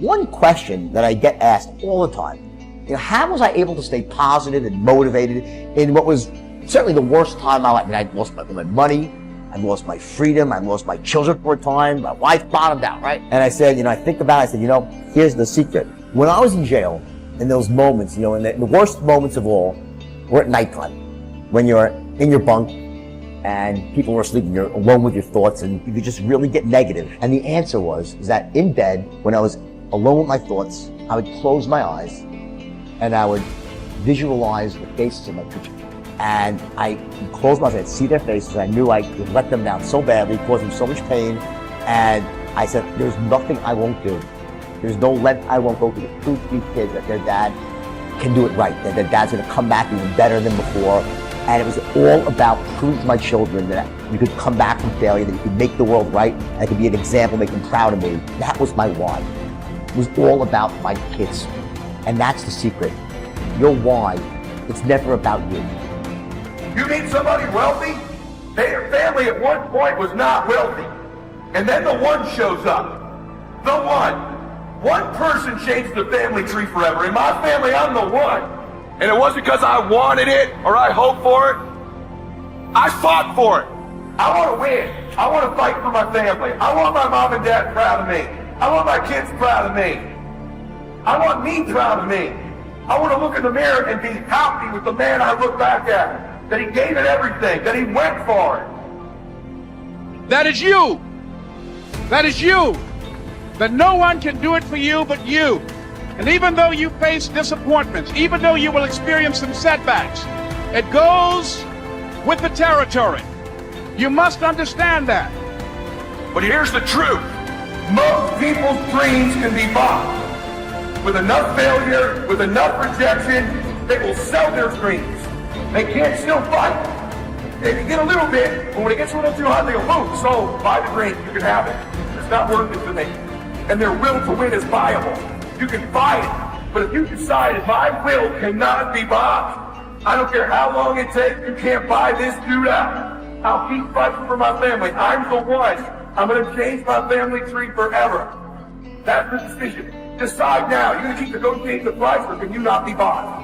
one question that I get asked all the time, how was I able to stay positive and motivated in what was certainly the worst time of my life? I lost my money, I lost my freedom, I lost my children for a time, my wife bottomed out, right? And I said, I think about it, I said, here's the secret. When I was in jail, in those moments, and the worst moments of all were at nighttime, when you're in your bunk and people were sleeping, you're alone with your thoughts, and you could just really get negative. And the answer was that in bed, when I was alone with my thoughts, I would close my eyes and I would visualize the faces of my children. And I closed my eyes, I'd see their faces, I knew I could let them down so badly, cause them so much pain. And I said, there's nothing I won't do. There's no length I won't go to prove to these kids that their dad can do it right, that their dad's gonna come back even better than before. And it was all about proving to my children that you could come back from failure, that you could make the world right, and I could be an example, make them proud of me. That was my why. It was all about my kids. And that's the secret. Your why, it's never about you. You meet somebody wealthy? Their family at one point was not wealthy. And then the one shows up. The one. One person changed the family tree forever. In my family, I'm the one. And it wasn't because I wanted it or I hoped for it. I fought for it. I want to win. I want to fight for my family. I want my mom and dad proud of me. I want my kids proud of me. I want me proud of me. I want to look in the mirror and be happy with the man I look back at. That he gave it everything, that he went for it. That is you. That is you. That no one can do it for you but you. And even though you face disappointments, even though you will experience some setbacks, it goes with the territory. You must understand that. But here's the truth. Most people's dreams can be bought. With enough failure, with enough rejection, they will sell their dreams. They can't still fight. They can get a little bit, but when it gets a little too hot, they go, boom, so buy the dream, you can have it. It's not worth it to me. And their will to win is viable. You can buy it, but if you decide my will cannot be bought, I don't care how long it takes, you can't buy this dude out. I'll keep fighting for my family. I'm the one. I'm going to change my family tree forever. That's the decision. Decide now. You're going to keep negotiating the price, or can you not be bought?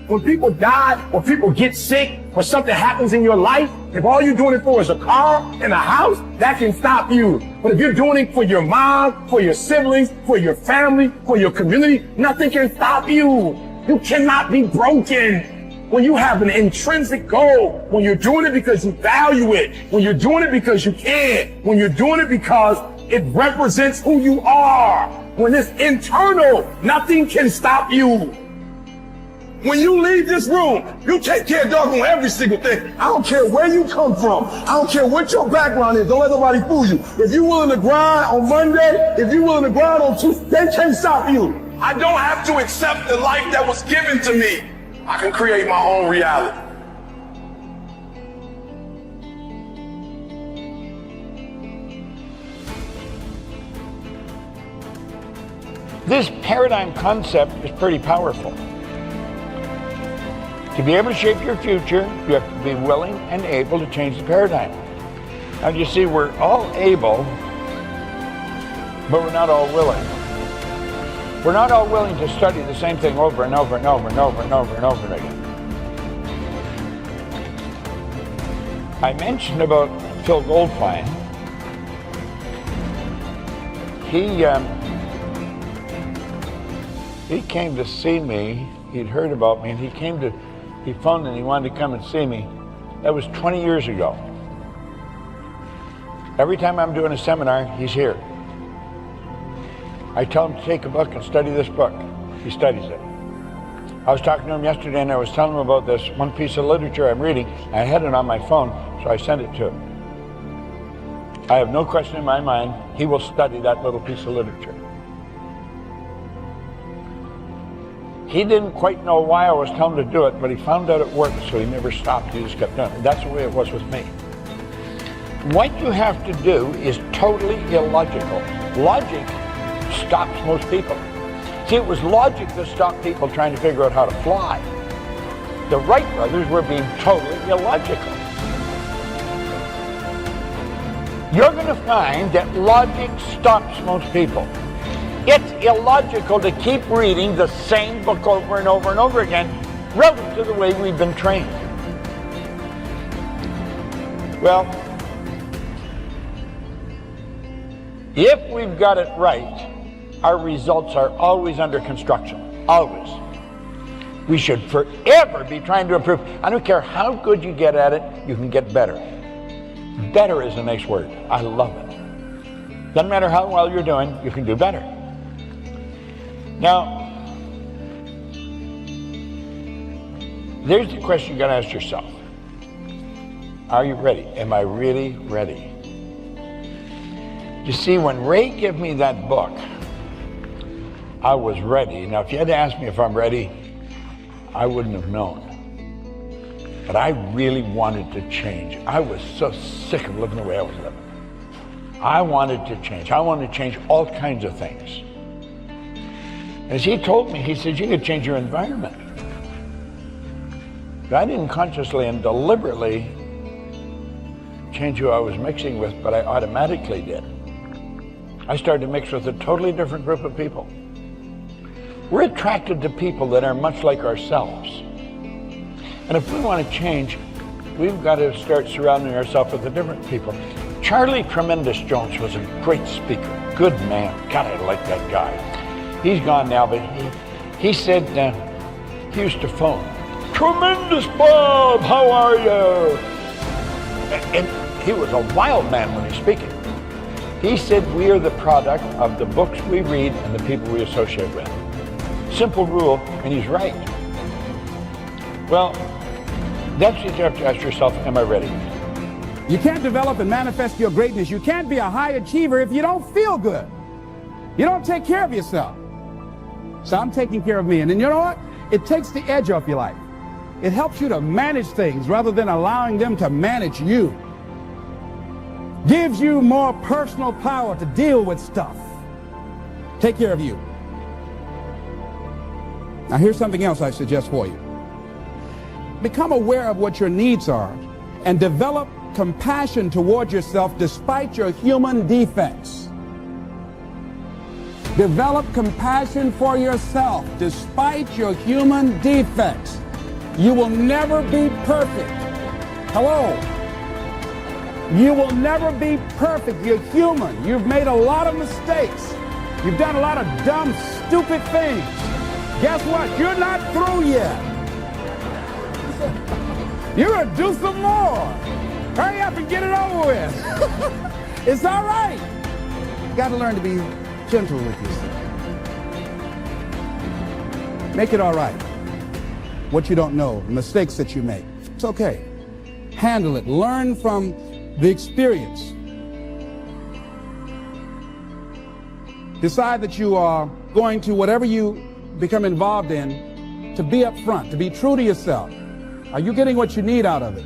When people die, when people get sick, or something happens in your life, if all you're doing it for is a car and a house, that can stop you. But if you're doing it for your mom, for your siblings, for your family, for your community, nothing can stop you. You cannot be broken. When you have an intrinsic goal, when you're doing it because you value it, when you're doing it because you can, when you're doing it because it represents who you are, when it's internal, nothing can stop you. When you leave this room, you take care of doggone every single thing. I don't care where you come from. I don't care what your background is. Don't let nobody fool you. If you're willing to grind on Monday, if you're willing to grind on Tuesday, they can't stop you. I don't have to accept the life that was given to me. I can create my own reality. This paradigm concept is pretty powerful. To be able to shape your future, you have to be willing and able to change the paradigm. Now you see, we're all able, but we're not all willing. We're not all willing to study the same thing over and over and over and over and over and over again. I mentioned about Phil Goldfine. He came to see me. He'd heard about me, and he phoned and he wanted to come and see me. That was 20 years ago. Every time I'm doing a seminar, he's here. I tell him to take a book and study this book. He studies it. I was talking to him yesterday and I was telling him about this one piece of literature I'm reading. I had it on my phone, so I sent it to him. I have no question in my mind, he will study that little piece of literature. He didn't quite know why I was telling him to do it, but he found out it worked, so he never stopped. He just kept doing it. That's the way it was with me. What you have to do is totally illogical. Logic stops most people. See, it was logic that stopped people trying to figure out how to fly. The Wright brothers were being totally illogical. You're going to find that logic stops most people. It's illogical to keep reading the same book over and over and over again relative to the way we've been trained. Well, if we've got it right, our results are always under construction, always. We should forever be trying to improve. I don't care how good you get at it, you can get better. Better is a nice word. I love it. Doesn't matter how well you're doing, you can do better. Now, there's the question you got to ask yourself. Are you ready? Am I really ready? You see, when Ray gave me that book, I was ready. Now, if you had to ask me if I'm ready, I wouldn't have known. But I really wanted to change. I was so sick of living the way I was living. I wanted to change. I wanted to change all kinds of things. As he told me, he said, you could change your environment. But I didn't consciously and deliberately change who I was mixing with, but I automatically did. I started to mix with a totally different group of people. We're attracted to people that are much like ourselves. And if we want to change, we've got to start surrounding ourselves with the different people. Charlie Tremendous Jones was a great speaker, good man. God, I like that guy. He's gone now, but he said he used to phone, "Tremendous Bob, how are you?" And he was a wild man when he's speaking. He said we are the product of the books we read and the people we associate with. Simple rule, and he's right. Well, that's what you have to ask yourself, am I ready? You can't develop and manifest your greatness. You can't be a high achiever if you don't feel good. You don't take care of yourself. So I'm taking care of me. And then you know what? It takes the edge off your life. It helps you to manage things rather than allowing them to manage you. Gives you more personal power to deal with stuff. Take care of you. Now here's something else I suggest for you. Become aware of what your needs are and develop compassion toward yourself despite your human defects. Develop compassion for yourself despite your human defects. You will never be perfect. Hello? You will never be perfect. You're human. You've made a lot of mistakes. You've done a lot of dumb, stupid things. Guess what? You're not through yet. You're going to do some more. Hurry up and get it over with. It's all right. You got to learn to be gentle with yourself. Make it all right. What you don't know, the mistakes that you make. It's okay. Handle it. Learn from the experience. Decide that you are going to, whatever you become involved in, to be upfront, to be true to yourself. Are you getting what you need out of it?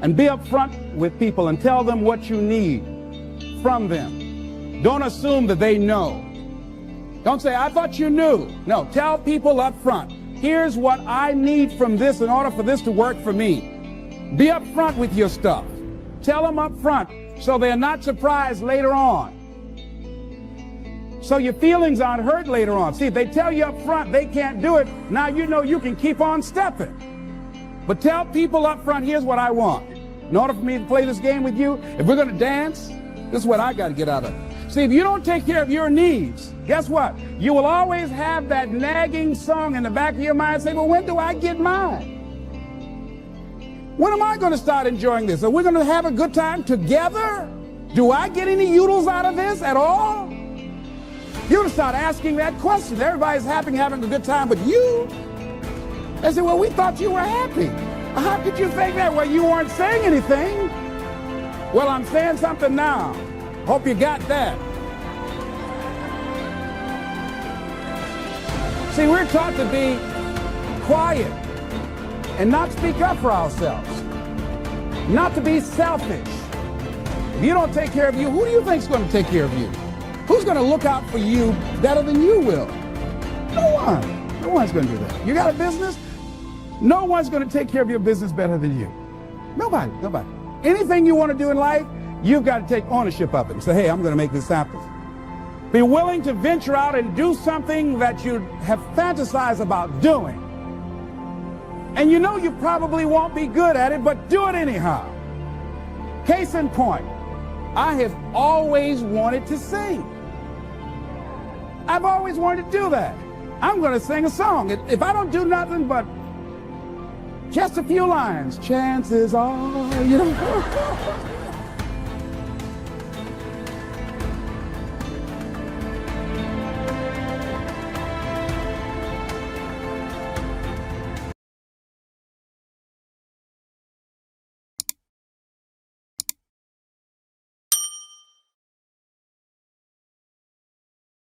And be upfront with people and tell them what you need from them. Don't assume that they know. Don't say, I thought you knew. No, tell people up front, here's what I need from this in order for this to work for me. Be upfront with your stuff. Tell them up front so they're not surprised later on. So your feelings aren't hurt later on. See, if they tell you up front they can't do it, now you know you can keep on stepping. But tell people up front, here's what I want. In order for me to play this game with you, if we're going to dance, this is what I got to get out of it. See, if you don't take care of your needs, guess what? You will always have that nagging song in the back of your mind saying, well, when do I get mine? When am I going to start enjoying this? Are we going to have a good time together? Do I get any oodles out of this at all? You're going to start asking that question. Everybody's happy having a good time, but you? They say, well, we thought you were happy. How could you think that? Well, you weren't saying anything. Well, I'm saying something now. Hope you got that. See, we're taught to be quiet and not speak up for ourselves. Not to be selfish. If you don't take care of you, who do you think is going to take care of you? Who's going to look out for you better than you will? No one. No one's going to do that. You got a business? No one's going to take care of your business better than you. Nobody. Anything you want to do in life, you've got to take ownership of it and say, hey, I'm going to make this happen. Be willing to venture out and do something that you have fantasized about doing. And you know you probably won't be good at it, but do it anyhow. Case in point, I have always wanted to sing. I've always wanted to do that. I'm going to sing a song. If I don't do nothing but just a few lines, chances are, you know.